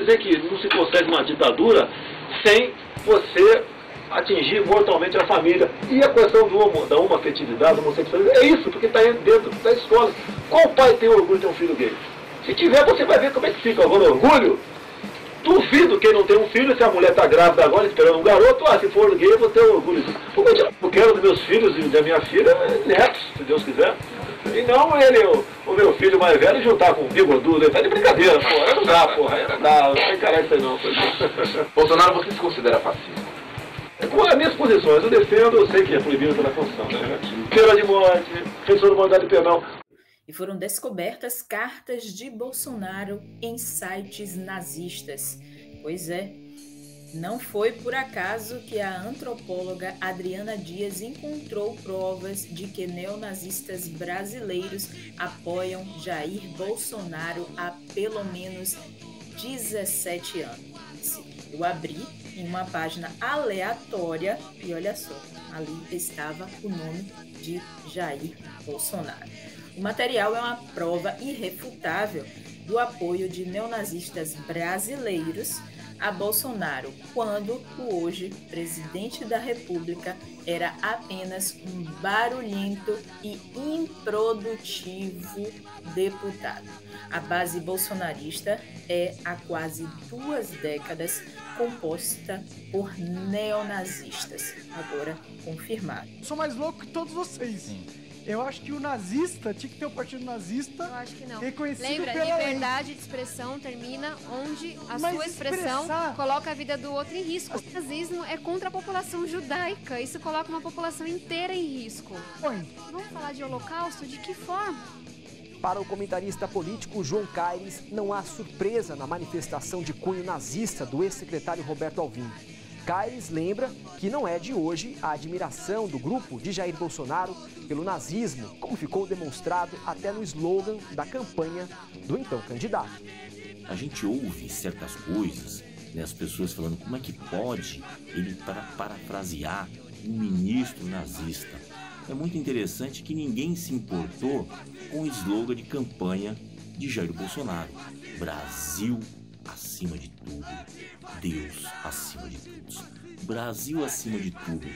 Dizer que não se consegue uma ditadura sem você atingir mortalmente a família. E a questão da homoafetividade, da homossexualidade, é isso, porque está dentro da escola. Qual pai tem orgulho de ter um filho gay? Se tiver, você vai ver como é que fica. Agora, orgulho, duvido quem não tem um filho, se a mulher está grávida agora, esperando um garoto, se for gay, eu vou ter orgulho disso. Eu quero dos meus filhos e da minha filha netos, se Deus quiser. E não o meu filho mais velho juntar com um bigodudo, ele tá de brincadeira, porra. Não dá, porra. Não dá, não tem encarar isso aí não. Bolsonaro, você se considera fascista? Com as minhas posições, eu defendo, eu sei que é proibido pela Constituição, né? Pena de morte, defensor da moralidade penal. E foram descobertas cartas de Bolsonaro em sites nazistas. Pois é, não foi por acaso que a antropóloga Adriana Dias encontrou provas de que neonazistas brasileiros apoiam Jair Bolsonaro há pelo menos 17 anos. Eu abri em uma página aleatória e olha só, ali estava o nome de Jair Bolsonaro. O material é uma prova irrefutável do apoio de neonazistas brasileiros a Bolsonaro, quando o hoje presidente da República era apenas um barulhento e improdutivo deputado. A base bolsonarista é há quase 2 décadas composta por neonazistas, agora confirmado. Sou mais louco que todos vocês. Eu acho que o nazista tinha que ter o partido nazista. Eu acho que não. Reconhecido Lembra, pela liberdade de expressão termina onde a sua expressão coloca a vida do outro em risco. O nazismo é contra a população judaica. Isso coloca uma população inteira em risco. Oi. Vamos falar de holocausto? De que forma? Para o comentarista político João Caires, não há surpresa na manifestação de cunho nazista do ex-secretário Roberto Alvim. Caires lembra que não é de hoje a admiração do grupo de Jair Bolsonaro pelo nazismo, como ficou demonstrado até no slogan da campanha do então candidato. A gente ouve certas coisas, né, as pessoas falando como é que pode ele parafrasear um ministro nazista. É muito interessante que ninguém se importou com o slogan de campanha de Jair Bolsonaro. Brasil acima de tudo, Deus acima de todos. Brasil acima de tudo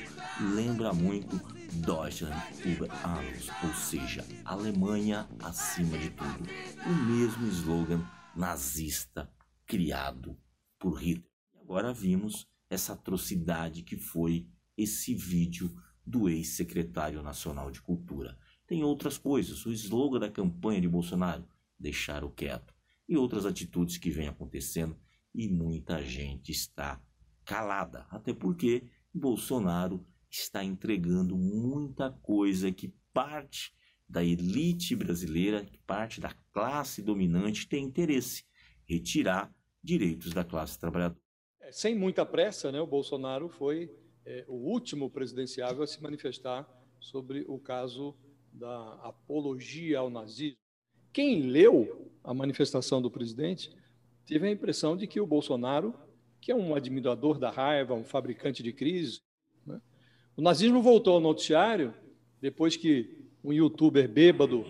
lembra muito Deutschland über alles, ou seja, Alemanha acima de tudo. O mesmo slogan nazista criado por Hitler. E agora vimos essa atrocidade que foi esse vídeo do ex-secretário nacional de Cultura. Tem outras coisas, o slogan da campanha de Bolsonaro, deixar-o quieto, e outras atitudes que vêm acontecendo e muita gente está calada, até porque Bolsonaro está entregando muita coisa que parte da elite brasileira, que parte da classe dominante tem interesse, retirar direitos da classe trabalhadora. Sem muita pressa, né, o Bolsonaro foi o último presidenciável a se manifestar sobre o caso da apologia ao nazismo. Quem leu a manifestação do presidente teve a impressão de que o Bolsonaro, que é um admirador da raiva, um fabricante de crise, né? O nazismo voltou ao noticiário depois que um youtuber bêbado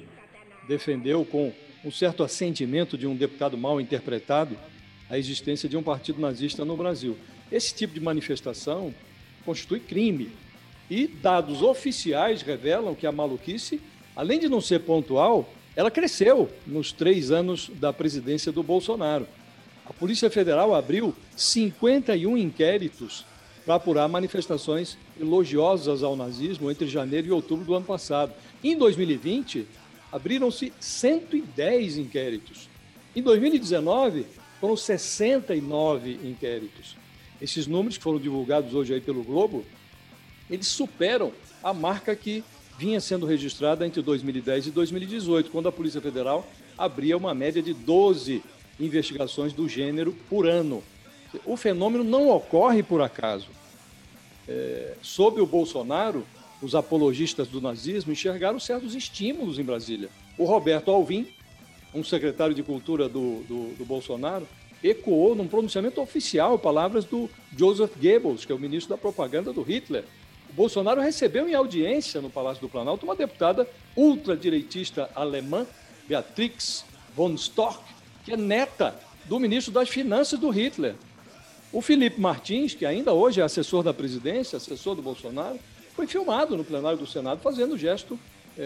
defendeu com um certo assentimento de um deputado mal interpretado a existência de um partido nazista no Brasil. Esse tipo de manifestação constitui crime e dados oficiais revelam que a maluquice, além de não ser pontual, ela cresceu nos 3 anos da presidência do Bolsonaro. A Polícia Federal abriu 51 inquéritos para apurar manifestações elogiosas ao nazismo entre janeiro e outubro do ano passado. Em 2020, abriram-se 110 inquéritos. Em 2019, foram 69 inquéritos. Esses números que foram divulgados hoje aí pelo Globo, eles superam a marca que vinha sendo registrada entre 2010 e 2018, quando a Polícia Federal abria uma média de 12 investigações do gênero por ano. O fenômeno não ocorre por acaso. Sob o Bolsonaro, os apologistas do nazismo enxergaram certos estímulos em Brasília. O Roberto Alvim, um secretário de Cultura do Bolsonaro, ecoou num pronunciamento oficial palavras do Joseph Goebbels, que é o ministro da propaganda do Hitler. O Bolsonaro recebeu em audiência no Palácio do Planalto uma deputada ultradireitista alemã, Beatrix von Storch, que é neta do ministro das Finanças do Hitler. O Felipe Martins, que ainda hoje é assessor da presidência, assessor do Bolsonaro, foi filmado no plenário do Senado fazendo o gesto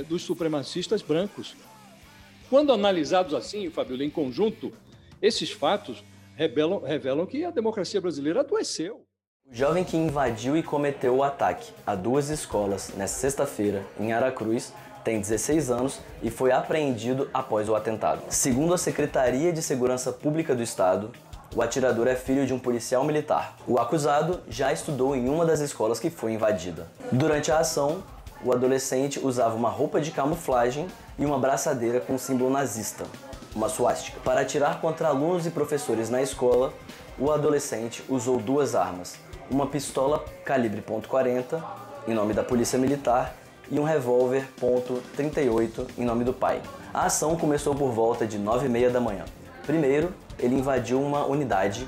dos supremacistas brancos. Quando analisados assim, Fabíola, em conjunto, esses fatos revelam que a democracia brasileira adoeceu. O jovem que invadiu e cometeu o ataque a 2 escolas nesta sexta-feira em Aracruz tem 16 anos e foi apreendido após o atentado. Segundo a Secretaria de Segurança Pública do Estado, o atirador é filho de um policial militar. O acusado já estudou em uma das escolas que foi invadida. Durante a ação, o adolescente usava uma roupa de camuflagem e uma braçadeira com símbolo nazista, uma suástica. Para atirar contra alunos e professores na escola, o adolescente usou 2 armas, uma pistola calibre .40, em nome da Polícia Militar, e um revólver .38, em nome do pai. A ação começou por volta de 9h30 da manhã. Primeiro, ele invadiu uma unidade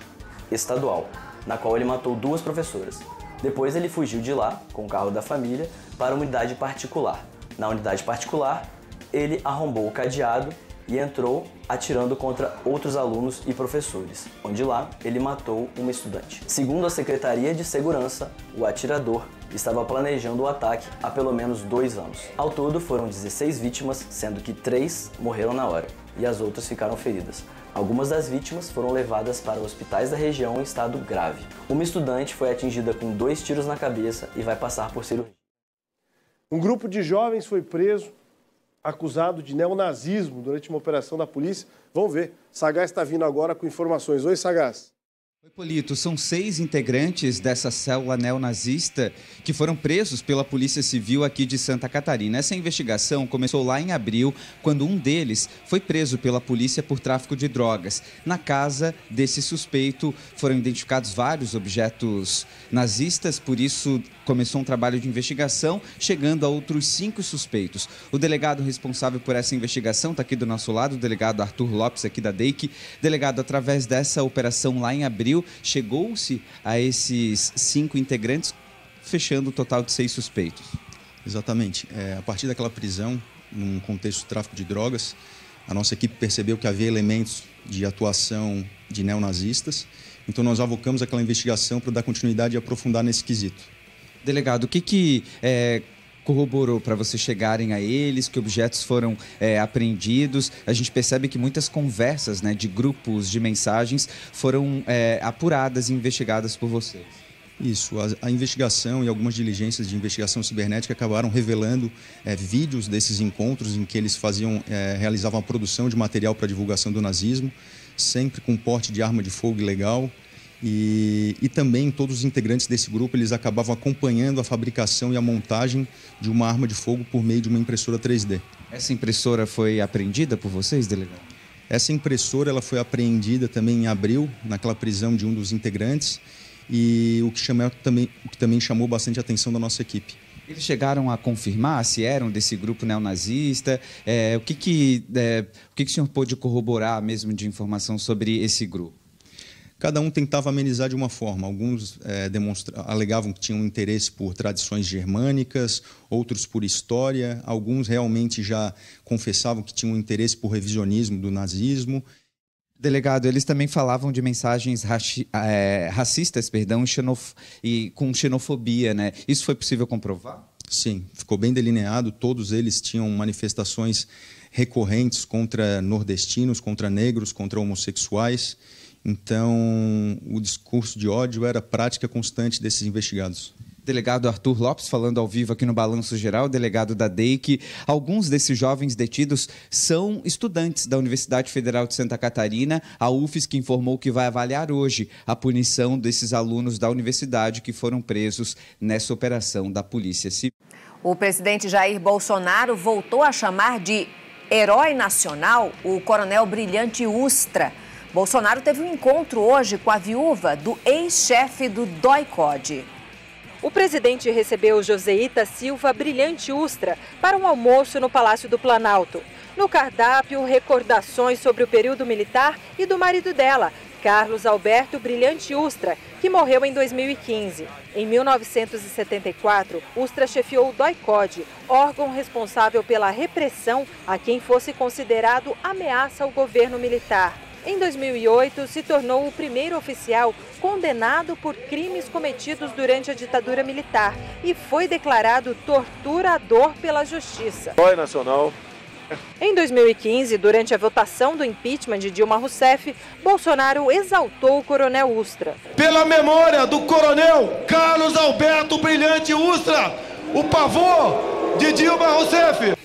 estadual, na qual ele matou 2 professoras. Depois ele fugiu de lá, com o carro da família, para uma unidade particular. Na unidade particular, ele arrombou o cadeado e entrou atirando contra outros alunos e professores, onde lá ele matou uma estudante. Segundo a Secretaria de Segurança, o atirador estava planejando o ataque há pelo menos 2 anos. Ao todo foram 16 vítimas, sendo que 3 morreram na hora e as outras ficaram feridas. Algumas das vítimas foram levadas para hospitais da região em estado grave. Uma estudante foi atingida com 2 tiros na cabeça e vai passar por cirurgia. Um grupo de jovens foi preso, acusado de neonazismo durante uma operação da polícia. Vamos ver. Sagaz está vindo agora com informações. Oi, Sagaz. Oi, Polito. São 6 integrantes dessa célula neonazista que foram presos pela Polícia Civil aqui de Santa Catarina. Essa investigação começou lá em abril, quando um deles foi preso pela polícia por tráfico de drogas. Na casa desse suspeito foram identificados vários objetos nazistas, por isso começou um trabalho de investigação, chegando a outros 5 suspeitos. O delegado responsável por essa investigação está aqui do nosso lado, o delegado Arthur Lopes, aqui da DEIC. Delegado, através dessa operação lá em abril, chegou-se a esses 5 integrantes, fechando o total de 6 suspeitos. Exatamente. A partir daquela prisão, num contexto de tráfico de drogas, a nossa equipe percebeu que havia elementos de atuação de neonazistas, então nós avocamos aquela investigação para dar continuidade e aprofundar nesse quesito. Delegado, o que corroborou para vocês chegarem a eles? Que objetos foram apreendidos? A gente percebe que muitas conversas, né, de grupos de mensagens foram apuradas e investigadas por vocês. Isso, a investigação e algumas diligências de investigação cibernética acabaram revelando vídeos desses encontros em que eles realizavam a produção de material para divulgação do nazismo, sempre com porte de arma de fogo ilegal. E também todos os integrantes desse grupo eles acabavam acompanhando a fabricação e a montagem de uma arma de fogo por meio de uma impressora 3D. Essa impressora foi apreendida por vocês, delegado? Essa impressora ela foi apreendida também em abril, naquela prisão de um dos integrantes, e o que também chamou bastante a atenção da nossa equipe. Eles chegaram a confirmar se eram desse grupo neonazista? O que o senhor pôde corroborar mesmo de informação sobre esse grupo? Cada um tentava amenizar de uma forma. Alguns alegavam que tinham interesse por tradições germânicas, outros por história. Alguns realmente já confessavam que tinham interesse por revisionismo do nazismo. Delegado, eles também falavam de mensagens racistas, e com xenofobia, né? Isso foi possível comprovar? Sim, ficou bem delineado. Todos eles tinham manifestações recorrentes contra nordestinos, contra negros, contra homossexuais. Então, o discurso de ódio era prática constante desses investigados. Delegado Arthur Lopes, falando ao vivo aqui no Balanço Geral, delegado da DEIC. Alguns desses jovens detidos são estudantes da Universidade Federal de Santa Catarina. A UFSC informou que vai avaliar hoje a punição desses alunos da universidade que foram presos nessa operação da Polícia Civil. O presidente Jair Bolsonaro voltou a chamar de herói nacional o coronel Brilhante Ustra. Bolsonaro teve um encontro hoje com a viúva do ex-chefe do DOI-CODE. O presidente recebeu Joseíta Silva Brilhante Ustra para um almoço no Palácio do Planalto. No cardápio, recordações sobre o período militar e do marido dela, Carlos Alberto Brilhante Ustra, que morreu em 2015. Em 1974, Ustra chefiou o DOI-CODE, órgão responsável pela repressão a quem fosse considerado ameaça ao governo militar. Em 2008, se tornou o primeiro oficial condenado por crimes cometidos durante a ditadura militar e foi declarado torturador pela justiça. Herói nacional. Em 2015, durante a votação do impeachment de Dilma Rousseff, Bolsonaro exaltou o coronel Ustra. Pela memória do coronel Carlos Alberto Brilhante Ustra, o pavor de Dilma Rousseff.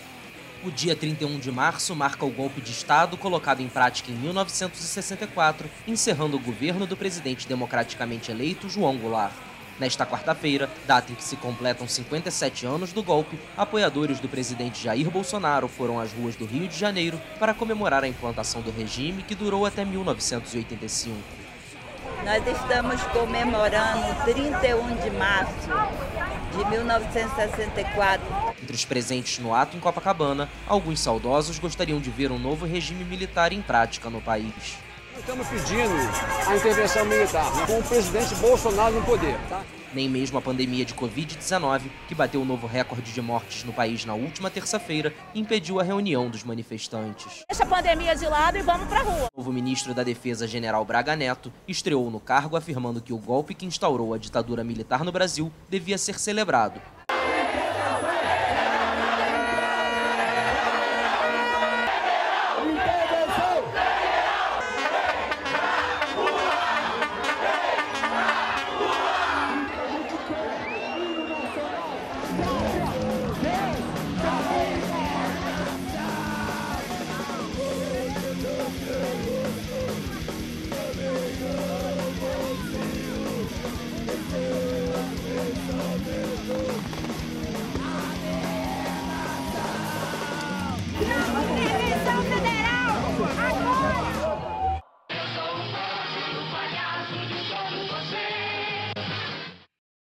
O dia 31 de março marca o golpe de Estado colocado em prática em 1964, encerrando o governo do presidente democraticamente eleito João Goulart. Nesta quarta-feira, data em que se completam 57 anos do golpe, apoiadores do presidente Jair Bolsonaro foram às ruas do Rio de Janeiro para comemorar a implantação do regime que durou até 1985. Nós estamos comemorando 31 de março de 1964. Entre os presentes no ato em Copacabana, alguns saudosos gostariam de ver um novo regime militar em prática no país. Estamos pedindo a intervenção militar com o presidente Bolsonaro no poder. Tá? Nem mesmo a pandemia de Covid-19, que bateu um novo recorde de mortes no país na última terça-feira, impediu a reunião dos manifestantes. Deixa a pandemia de lado e vamos pra rua. O novo ministro da Defesa, General Braga Neto, estreou no cargo afirmando que o golpe que instaurou a ditadura militar no Brasil devia ser celebrado